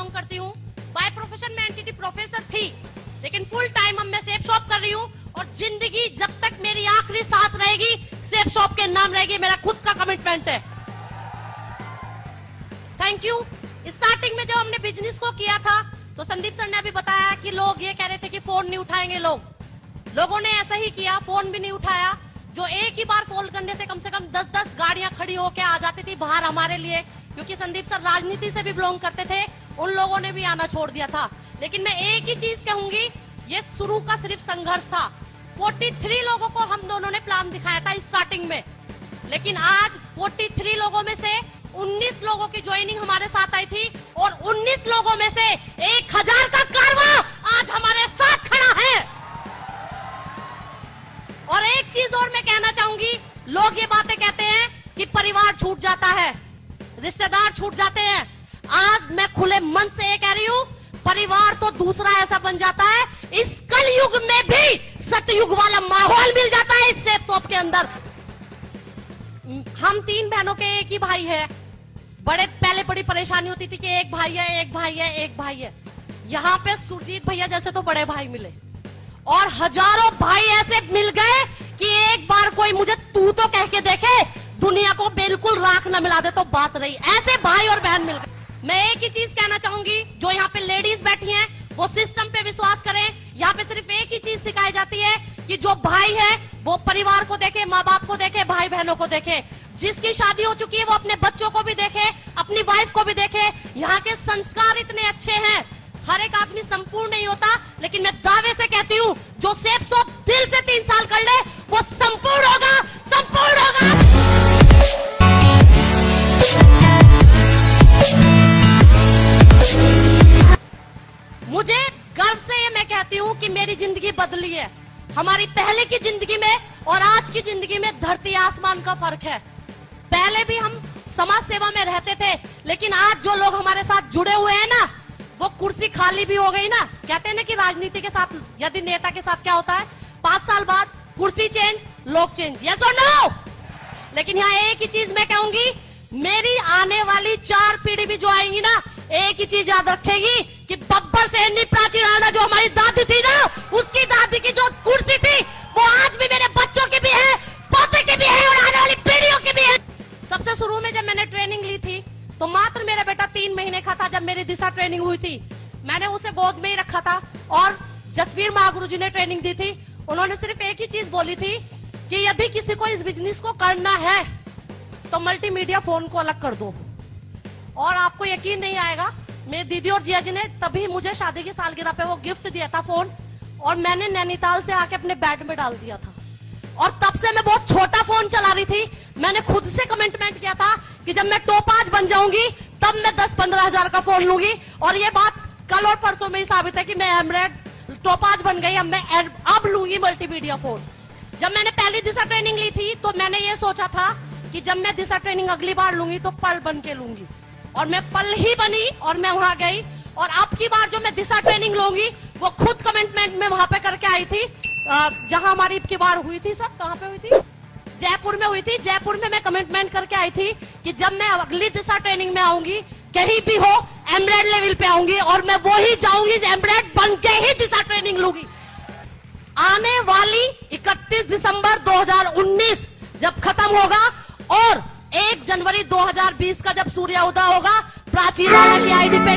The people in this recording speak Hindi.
बिलोंग करती हूँ। बाय प्रोफेशन मैं एनटीटी प्रोफेसर थी, लेकिन फुल टाइम अब मैं सेफ शॉप कर रही हूँ और जिंदगी जब तक मेरी आखिरी सांस रहेगी सेफ शॉप के नाम रहेगी। मेरा खुद का कमिटमेंट है। Thank you. स्टार्टिंग में जब हमने बिजनेस को किया था तो संदीप सर ने अभी बताया कि लोग ये कह रहे थे कि फोन नहीं उठाएंगे। लोगों ने ऐसा ही किया, फोन भी नहीं उठाया। जो एक ही बार फोन करने से कम 10-10 गाड़ियां खड़ी होकर आ जाती थी बाहर हमारे लिए, क्योंकि संदीप सर राजनीति से भी बिलोंग करते थे, उन लोगों ने भी आना छोड़ दिया था। लेकिन मैं एक ही चीज कहूंगी, ये शुरू का सिर्फ संघर्ष था। 43 लोगों को हम दोनों ने प्लान दिखाया था स्टार्टिंग में, लेकिन आज 43 लोगों में से 19 लोगों की ज्वाइनिंग हमारे साथ आई थी और 19 लोगों में से 1000 का कारवां आज हमारे साथ खड़ा है। और एक चीज और मैं कहना चाहूंगी, लोग ये बातें कहते हैं कि परिवार छूट जाता है, रिश्तेदार छूट जाते हैं। आज मैं खुले मन से ये कह रही हूँ, परिवार तो दूसरा ऐसा बन जाता है, इस कलयुग में भी सतयुग वाला माहौल मिल जाता है इस सेफ शॉप के अंदर। हम 3 बहनों के एक ही भाई है। पहले बड़ी परेशानी होती थी कि एक भाई है, एक भाई है, एक भाई है। यहाँ पे सुरजीत भैया जैसे तो बड़े भाई मिले और हजारों भाई ऐसे मिल गए कि एक बार कोई मुझे तू तो कह के देखे, दुनिया को बिल्कुल राख न मिला दे तो बात रही। ऐसे भाई और बहन मिल गए। मैं एक ही चीज कहना चाहूंगी, जो यहाँ पे लेडीज बैठी हैं वो सिस्टम पे विश्वास करें। यहाँ पे सिर्फ एक ही चीज सिखाई जाती है कि जो भाई है वो परिवार को देखे, माँ बाप को देखे, भाई बहनों को देखे। जिसकी शादी हो चुकी है वो अपने बच्चों को भी देखे, अपनी वाइफ को भी देखे। यहाँ के संस्कार इतने अच्छे हैं। हर एक आदमी संपूर्ण नहीं होता, लेकिन मैं दावे से कहती हूँ, जो सेफ शॉप दिल से 3 साल कर ले वो संपूर्ण होगा, संपूर्ण होगा। मुझे गर्व से ये मैं कहती हूँ कि मेरी जिंदगी बदली है। हमारी पहले की जिंदगी में और आज की जिंदगी में धरती आसमान का फर्क है। पहले भी हम समाज सेवा में रहते थे, लेकिन आज जो लोग हमारे साथ जुड़े हुए हैं ना, वो कुर्सी खाली भी हो गई ना। कहते हैं ना कि राजनीति के साथ, यदि नेता के साथ क्या होता है, 5 साल बाद कुर्सी चेंज, लोग चेंज। यस और नो? लेकिन यहाँ एक ही चीज मैं कहूंगी, मेरी आने वाली 4 पीढ़ी भी जो आएंगी ना, एक ही चीज याद रखेगी कि बब्बर सैनी प्राची राणा जो हमारी दादी थी ना, उसकी दादी की जो कुर्सी थी वो आज भी मेरे बच्चों की भी है, पोते की भी है और आने वाली पीढ़ियों की भी है। सबसे शुरू में जब मैंने ट्रेनिंग ली थी तो मात्र मेरा बेटा 3 महीने का था। जब मेरी दिशा ट्रेनिंग हुई थी, मैंने उसे गोद में ही रखा था और जसवीर महागुरु जी ने ट्रेनिंग दी थी। उन्होंने सिर्फ एक ही चीज बोली थी कि यदि किसी को इस बिजनेस को करना है तो मल्टीमीडिया फोन को अलग कर दो। और आपको यकीन नहीं आएगा, मेरी दीदी और जिया जी ने तभी मुझे शादी की सालगिरह पे वो गिफ्ट दिया था फोन, और मैंने नैनीताल से आके अपने बेड में डाल दिया था। और तब से मैं बहुत छोटा फोन चला रही थी। मैंने खुद से कमिटमेंट किया था कि जब मैं टोपाज बन जाऊंगी तब मैं 10-15 हजार का फोन लूंगी। और ये बात कल और परसों में ही साबित है कि मैं एमरेड टोपाज बन गई। अब लूंगी मल्टीमीडिया फोन। जब मैंने पहली दिशा ट्रेनिंग ली थी तो मैंने ये सोचा था कि जब मैं दिशा ट्रेनिंग अगली बार लूंगी तो पल बन के लूंगी, और मैं पल ही बनी और मैं वहां गई। और अब की बार जो मैं दिशा ट्रेनिंग लूंगी वो खुद कमिटमेंट में वहां पे करके आई थी, जहां हमारी की बार हुई थी। सब कहां पे हुई थी? जयपुर में हुई थी। जयपुर में मैं कमिटमेंट करके आई थी कि जब मैं अगली दिशा ट्रेनिंग में आऊंगी, कहीं भी हो, एमरेड लेवल पे आऊंगी और मैं वो ही जाऊंगी, एमरेड बन के ही दिशा ट्रेनिंग लूंगी। आने वाली 31 दिसंबर 2019 जब खत्म होगा और 1 जनवरी 2020 का जब सूर्योदय होगा, प्राची राणा की आईडी पे